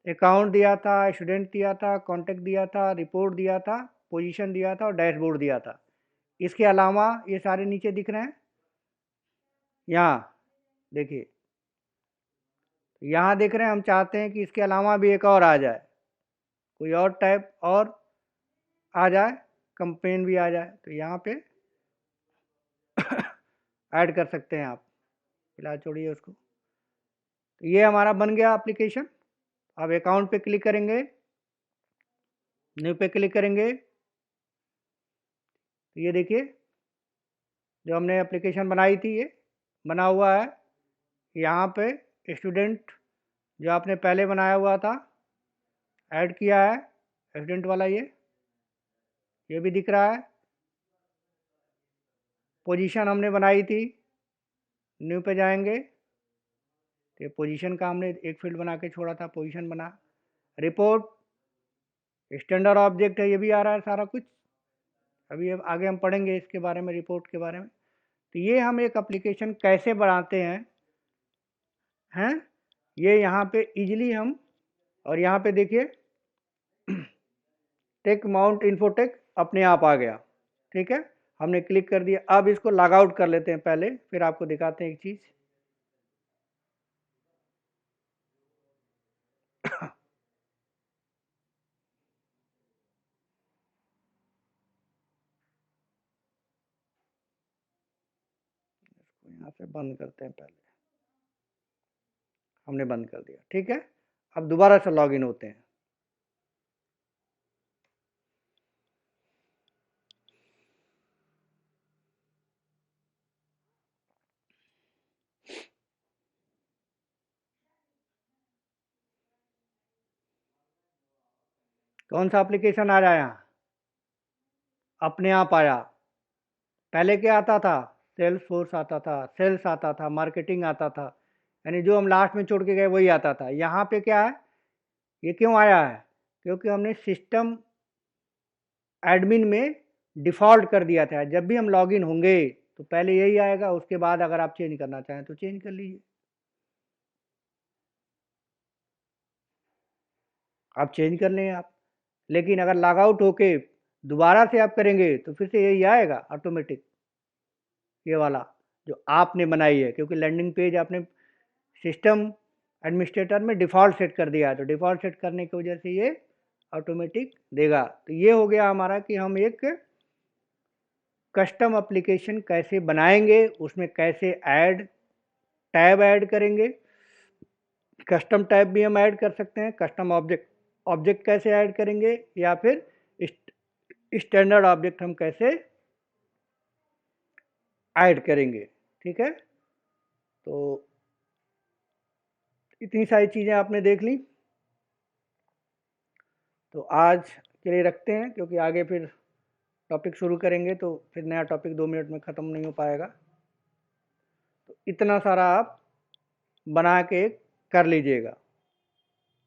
अकाउंट दिया था, स्टूडेंट दिया था, कॉन्टेक्ट दिया था, रिपोर्ट दिया था, पोजीशन दिया था और डैशबोर्ड दिया था। इसके अलावा ये सारे नीचे दिख रहे हैं, यहाँ देखिए, यहाँ देख रहे हैं। हम चाहते हैं कि इसके अलावा भी एक और आ जाए, कोई और टाइप और आ जाए, कंपेन भी आ जाए, तो यहाँ पे ऐड कर सकते हैं आप। फिलहाल छोड़िए उसको। तो ये हमारा बन गया एप्लीकेशन। अब अकाउंट पे क्लिक करेंगे, न्यू पे क्लिक करेंगे, तो ये देखिए जो हमने एप्लीकेशन बनाई थी ये बना हुआ है। यहाँ पे स्टूडेंट जो आपने पहले बनाया हुआ था ऐड किया है, स्टूडेंट वाला ये भी दिख रहा है। पोजीशन हमने बनाई थी, न्यू पे जाएंगे, तो ये पोजीशन का हमने एक फील्ड बना के छोड़ा था, पोजीशन बना। रिपोर्ट स्टैंडर्ड ऑब्जेक्ट है, ये भी आ रहा है सारा कुछ। अभी अब आगे हम पढ़ेंगे इसके बारे में, रिपोर्ट के बारे में। तो ये हम एक एप्लीकेशन कैसे बनाते हैं, हैं, ये यहाँ पे इजीली हम, और यहाँ पे देखिए टेक माउंट इन्फोटेक अपने आप आ गया। ठीक है, हमने क्लिक कर दिया। अब इसको लॉग आउट कर लेते हैं पहले, फिर आपको दिखाते हैं एक चीज़। यहाँ से बंद करते हैं पहले, हमने बंद कर दिया। ठीक है, अब दोबारा से लॉगिन होते हैं। कौन सा एप्लीकेशन आ रहा है यहाँ? अपने आप आया। पहले क्या आता था? सेल्स फोर्स आता था, सेल्स आता था, मार्केटिंग आता था, यानी जो हम लास्ट में छोड़ के गए वही आता था। यहाँ पे क्या है, ये क्यों आया है? क्योंकि हमने सिस्टम एडमिन में डिफ़ॉल्ट कर दिया था। जब भी हम लॉगिन होंगे तो पहले यही आएगा, उसके बाद अगर आप चेंज करना चाहें तो चेंज कर लीजिए। आप चेंज कर लें आप, लेकिन अगर लॉग आउट होके दोबारा से आप करेंगे तो फिर से यही आएगा ऑटोमेटिक, ये वाला जो आपने बनाई है, क्योंकि लैंडिंग पेज आपने सिस्टम एडमिनिस्ट्रेटर में डिफ़ॉल्ट सेट कर दिया है, तो डिफ़ॉल्ट सेट करने की वजह से ये ऑटोमेटिक देगा। तो ये हो गया हमारा कि हम एक कस्टम एप्लीकेशन कैसे बनाएंगे, उसमें कैसे टैब ऐड करेंगे। कस्टम टैब भी हम ऐड कर सकते हैं। कस्टम ऑब्जेक्ट कैसे ऐड करेंगे, या फिर स्टैंडर्ड ऑब्जेक्ट हम कैसे ऐड करेंगे। ठीक है, तो इतनी सारी चीज़ें आपने देख ली, तो आज के लिए रखते हैं, क्योंकि आगे फिर टॉपिक शुरू करेंगे तो फिर नया टॉपिक 2 मिनट में ख़त्म नहीं हो पाएगा। तो इतना सारा आप बना के कर लीजिएगा।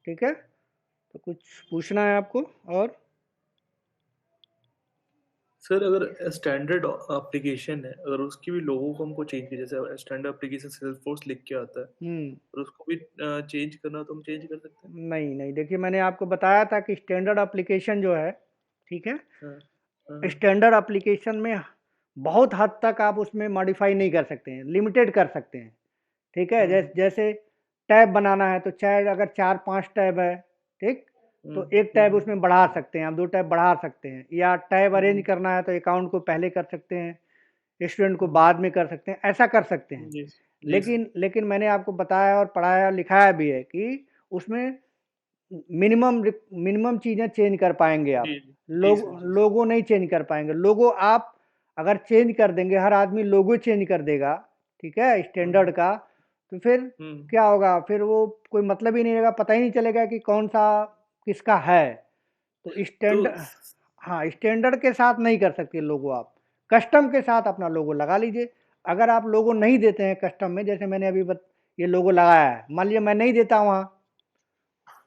ठीक है, तो कुछ पूछना है आपको? और सर अगर स्टैंडर्ड एप्लीकेशन है, अगर उसकी भी लोगों को हमको चेंज किया, जैसे स्टैंडर्ड एप्लीकेशन सेल्सफोर्स लिख के आता है, और उसको भी चेंज करना तो हम चेंज कर सकते हैं? नहीं नहीं, देखिए मैंने आपको बताया था कि स्टैंडर्ड एप्लीकेशन जो है, ठीक है, हाँ हाँ स्टैंडर्ड एप्लीकेशन में बहुत हद तक आप उसमें मॉडिफाई नहीं कर सकते हैं, लिमिटेड कर सकते हैं। ठीक है, जैसे टैब बनाना है तो चाहे अगर 4-5 टैब है, ठीक, तो एक टैब उसमें बढ़ा सकते हैं, आप 2 टैब बढ़ा सकते हैं, या टैब अरेंज करना है तो अकाउंट को पहले कर सकते हैं, स्टूडेंट को बाद में कर सकते हैं, ऐसा कर सकते हैं। जी जी सर। लेकिन मैंने आपको बताया और पढ़ाया लिखाया भी है कि उसमें मिनिमम चीज़ें चेंज कर पाएंगे आप। जी जी सर, जी सर। लोगो नहीं चेंज कर पाएंगे। लोगो आप अगर चेंज कर देंगे, हर आदमी लोगो चेंज कर देगा, ठीक है, स्टैंडर्ड का, तो फिर हम्म क्या होगा? फिर वो कोई मतलब ही नहीं रहेगा, पता ही नहीं चलेगा कि कौन सा किसका है। तो तो हाँ, स्टैंडर्ड के साथ नहीं कर सकते लोगो आप। कस्टम के साथ अपना लोगो लगा लीजिए। अगर आप लोगो नहीं देते हैं कस्टम में, जैसे मैंने अभी ये लोगो लगाया है, मान लीजिए मैं नहीं देता वहाँ,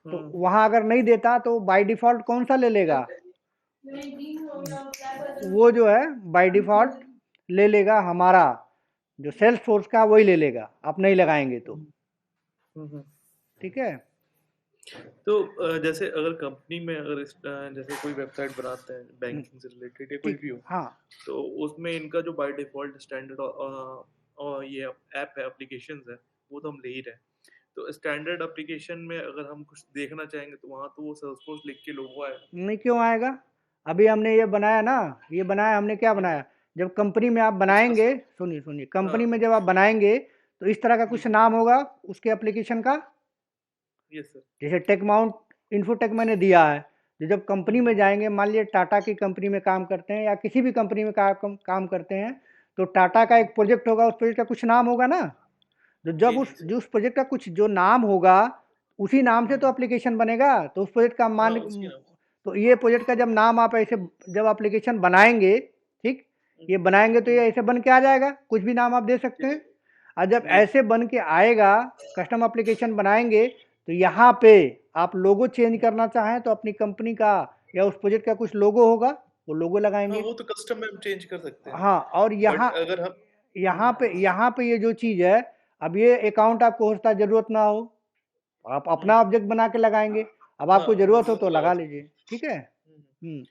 तो हम्म वहाँ अगर नहीं देता तो बाय डिफ़ॉल्ट कौन सा ले लेगा? वो जो है बाय डिफ़ॉल्ट ले लेगा हमारा जो सेल्स फोर्स का, वही ले लेगा, आप नहीं लगाएंगे तो। हम्म। ठीक है। तो जैसे अगर कंपनी में अगर जैसे कोई वेबसाइट बनाते हैं बैंकिंग से रिलेटेड या कोई ठीक, भी हो, हाँ। तो उसमें इनका जो बाय डिफॉल्ट स्टैंडर्ड और ये ऐप है, एप्लीकेशंस है, वो तो हम ले ही रहे हैं। तो स्टैंडर्ड एप्लीकेशन में अगर हम कुछ देखना चाहेंगे तो वहाँ तो वो सेल्सफोर्स लिख के लोगो आएगा। नहीं, क्यों आएगा? अभी हमने ये बनाया ना, ये बनाया हमने, क्या हम्म, बनाया? जब कंपनी में आप उसका बनाएंगे, सुनिए सुनिए, कंपनी में हाँ जब आप बनाएंगे तो इस तरह का जी कुछ नाम होगा उसके एप्लीकेशन का। Yes sir. जैसे टेक माउंट इन्फोटेक मैंने दिया है, तो जब कंपनी में हम्म जाएंगे, मान लीजिए टाटा की कंपनी में काम करते हैं या किसी भी कंपनी में काम करते हैं, तो टाटा का हम्म, एक प्रोजेक्ट होगा, उस प्रोजेक्ट का कुछ नाम होगा ना। तो जब जी उस जी सर। जो उस प्रोजेक्ट का कुछ जो नाम होगा, उसी नाम से तो हम्म, एप्लीकेशन बनेगा। तो उस प्रोजेक्ट का हाँ मान, उसकी नाम से। तो ये प्रोजेक्ट का जब नाम आप ऐसे जब एप्लीकेशन बनाएंगे, ठीक, ये बनाएंगे तो ये ऐसे बन के आ जाएगा, कुछ भी नाम आप दे सकते हैं। और जब जी ऐसे बन के आएगा, कस्टम एप्लीकेशन बनाएंगे, तो यहाँ पे आप लोगो चेंज करना चाहें तो अपनी कंपनी का या उस प्रोजेक्ट का कुछ लोगो होगा, वो लोगो हाँ लगाएंगे। वो तो कस्टम में हम चेंज कर सकते हैं। हाँ, और बट अगर हम यहाँ पे ये जो चीज़ है, अब ये अकाउंट आपको हो सकता है ज़रूरत ना हो, आप अपना ऑब्जेक्ट बना के लगाएँगे, अब आपको हाँ, ज़रूरत हो वो तो लगा लगा सकते लीजिए, हैं। ठीक है? हम्म, हुँ।